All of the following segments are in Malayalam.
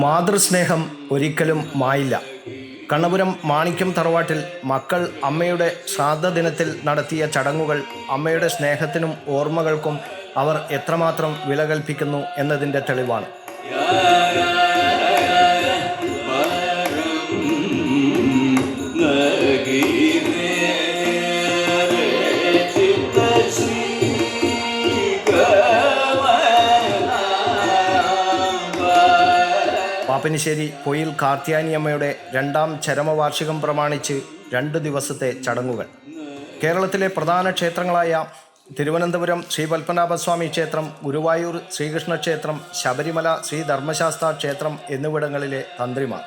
മാതൃസ്നേഹം ഒരിക്കലും മായില്ല. കണ്ണപുരം മാണിക്യം തറവാട്ടിൽ മക്കൾ അമ്മയുടെ ശ്രാദ്ധദിനത്തിൽ നടത്തിയ ചടങ്ങുകൾ അമ്മയുടെ സ്നേഹത്തിനും ഓർമ്മകൾക്കും അവർ എത്രമാത്രം വില കൽപ്പിക്കുന്നു എന്നതിൻ്റെ തെളിവാണ്. പാപ്പനിശ്ശേരി പൊയിൽ കാർത്യാനിയമ്മയുടെ 2ാം ചരമവാർഷികം പ്രമാണിച്ച് 2 ദിവസത്തെ ചടങ്ങുകൾ. കേരളത്തിലെ പ്രധാന ക്ഷേത്രങ്ങളായ തിരുവനന്തപുരം ശ്രീ പത്മനാഭസ്വാമി ക്ഷേത്രം, ഗുരുവായൂർ ശ്രീകൃഷ്ണ ക്ഷേത്രം, ശബരിമല ശ്രീ ധർമ്മശാസ്ത്ര ക്ഷേത്രം എന്നിവിടങ്ങളിലെ തന്ത്രിമാർ,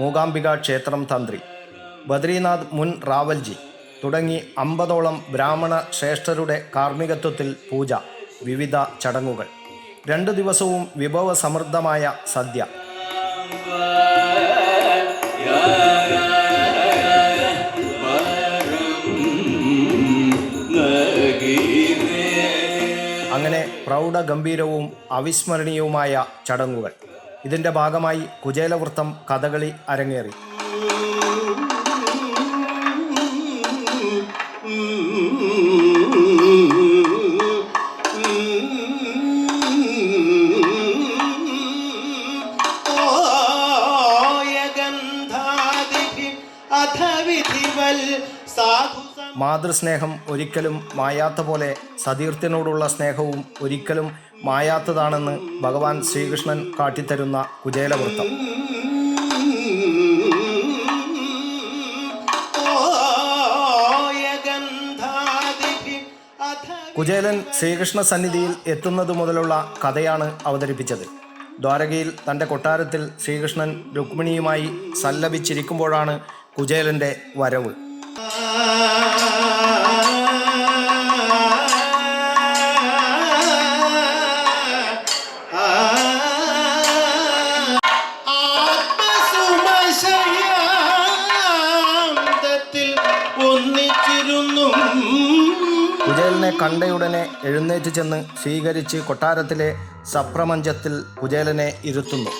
മൂകാംബിക ക്ഷേത്രം തന്ത്രി, ബദ്രീനാഥ് മുൻ റാവൽജി തുടങ്ങി 50ഓളം ബ്രാഹ്മണ ശ്രേഷ്ഠരുടെ കാർമ്മികത്വത്തിൽ പൂജ, വിവിധ ചടങ്ങുകൾ. 2 ദിവസവും വിഭവസമൃദ്ധമായ സദ്യ. അങ്ങനെ പ്രൗഢഗംഭീരവും അവിസ്മരണീയവുമായ ചടങ്ങുകൾ. ഇതിൻ്റെ ഭാഗമായി കുചേലവൃത്തം കഥകളി അരങ്ങേറി. മാതൃസ്നേഹം ഒരിക്കലും മായാത്ത പോലെ സതീർത്ഥ്യനോടുള്ള സ്നേഹവും ഒരിക്കലും മായാത്തതാണെന്ന് ഭഗവാൻ ശ്രീകൃഷ്ണൻ കാട്ടിത്തരുന്ന കുചേലവൃത്തം. കുചേലൻ ശ്രീകൃഷ്ണ സന്നിധിയിൽ എത്തുന്നത് മുതലുള്ള കഥയാണ് അവതരിപ്പിച്ചത്. ദ്വാരകയിൽ തൻ്റെ കൊട്ടാരത്തിൽ ശ്രീകൃഷ്ണൻ രുക്മിണിയുമായി സല്ലപിച്ചിരിക്കുമ്പോഴാണ് കുചേലൻ്റെ വരവ്. കുചേലനെ കണ്ടയുടനെ എഴുന്നേറ്റ് ചെന്ന് സ്വീകരിച്ച് കൊട്ടാരത്തിലെ സപ്രമഞ്ചത്തിൽ കുചേലനെ ഇരുത്തുന്നു.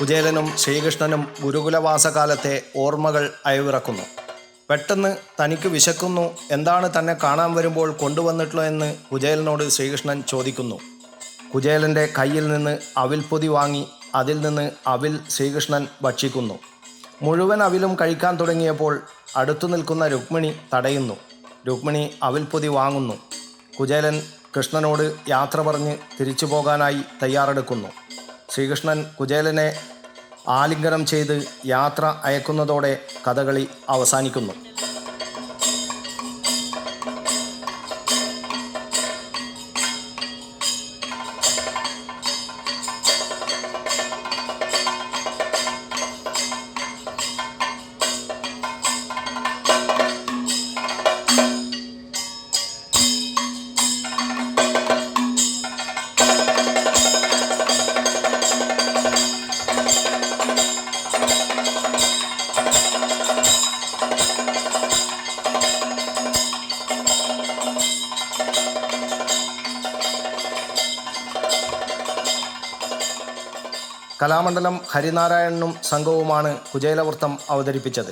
കുചേലനും ശ്രീകൃഷ്ണനും ഗുരുകുലവാസകാലത്തെ ഓർമ്മകൾ അയവിറക്കുന്നു. പെട്ടെന്ന് തനിക്ക് വിശക്കുന്നു, എന്താണ് തന്നെ കാണാൻ വരുമ്പോൾ കൊണ്ടുവന്നിട്ടുള്ളോ എന്ന് കുചേലനോട് ശ്രീകൃഷ്ണൻ ചോദിക്കുന്നു. കുചേലൻ്റെ കയ്യിൽ നിന്ന് അവിൽപ്പൊതി വാങ്ങി അതിൽ നിന്ന് അവിൽ ശ്രീകൃഷ്ണൻ ഭക്ഷിക്കുന്നു. മുഴുവൻ അവിലും കഴിക്കാൻ തുടങ്ങിയപ്പോൾ അടുത്തു നിൽക്കുന്ന രുക്മിണി തടയുന്നു. രുക്മിണി അവിൽപ്പൊതി വാങ്ങുന്നു. കുചേലൻ കൃഷ്ണനോട് യാത്ര പറഞ്ഞ് തിരിച്ചു പോകാനായി തയ്യാറെടുക്കുന്നു. ശ്രീകൃഷ്ണൻ കുചേലനെ ആലിംഗനം ചെയ്ത് യാത്ര അയക്കുന്നതോടെ കഥകളി അവസാനിക്കുന്നു. കലാമണ്ഡലം ഹരിനാരായണനും സംഘവുമാണ് കുചേലവൃത്തം അവതരിപ്പിച്ചത്.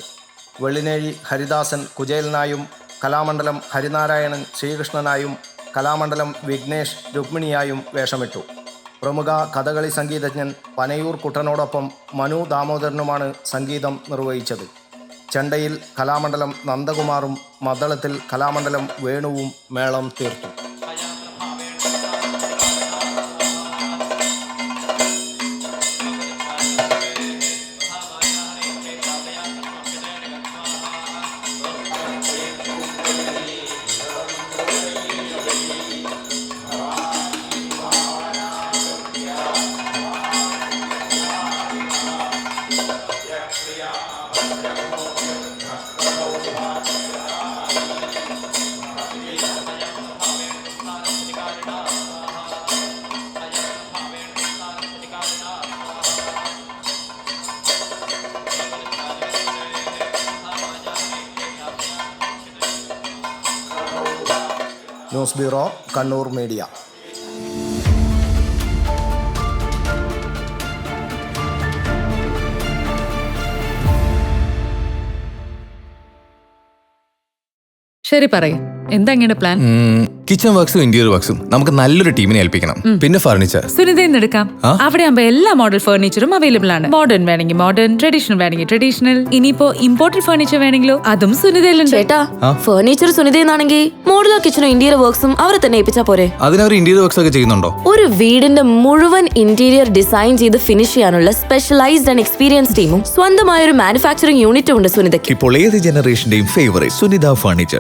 വെള്ളിനേഴി ഹരിദാസൻ കുചേലനായും, കലാമണ്ഡലം ഹരിനാരായണൻ ശ്രീകൃഷ്ണനായും, കലാമണ്ഡലം വിഘ്നേഷ് രുക്മിണിയായും വേഷമിട്ടു. പ്രമുഖ കഥകളി സംഗീതജ്ഞൻ പനയൂർ കുട്ടനോടൊപ്പം മനു ദാമോദരനുമാണ് സംഗീതം നിർവഹിച്ചത്. ചെണ്ടയിൽ കലാമണ്ഡലം നന്ദകുമാറും മദ്ദളത്തിൽ കലാമണ്ഡലം വേണുവും മേളം തീർത്തു. News bureau, Kannur media. ശരി, പറയും എന്താ ഇങ്ങനെ പ്ലാൻ? കിച്ചൺ വർക്സും ഇന്റീരിയർ വർക്സും നമുക്ക് നല്ലൊരു ടീമിനെ ഏൽപ്പിക്കണം. പിന്നെ ഫർണിച്ചർ സുനിതയിൽ എടുക്കാം. അവിടെ ആകുമ്പോ എല്ലാ മോഡൽ ഫർണിച്ചറും അവൈലബിൾ ആണ്. മോഡേൺ വേണമെങ്കിൽ മോഡേൺ, ട്രഡീഷണൽ വേണമെങ്കിൽ ട്രഡീഷണൽ. ഇനിയിപ്പോ ഇമ്പോർട്ടഡ് ഫർണിച്ചർ വേണമെങ്കിലോ അതും സുനിതയിലുണ്ട്. ചേട്ടാ, ഫർണിച്ചർ സുനിതയെന്നാണെങ്കിൽ മോഡുലാർ കിച്ചണും ഇന്റീരിയർ വർക്സും അവരെ തന്നെ ഏൽപ്പിച്ചാ പോരെ? അതിനവർ ഇന്റീരിയർ വർക്സ് ഒക്കെ ചെയ്യുന്നുണ്ടോ? ഒരു വീടിന്റെ മുഴുവൻ ഇന്റീരിയർ ഡിസൈൻ ചെയ്ത് ഫിനിഷ് ചെയ്യാനുള്ള സ്പെഷ്യലൈസ്ഡ് ആൻഡ് എക്സ്പീരിയൻസ് ടീമും സ്വന്തമായ ഒരു മാനുഫാക്ചറിംഗ് യൂണിറ്റും ഉണ്ട് സുനിതയ്ക്ക്. ഇപ്പോൾ ഏത് ജനറേഷന്റെയും ഫേവറേറ്റ് സുനിത ഫർണിച്ചർ,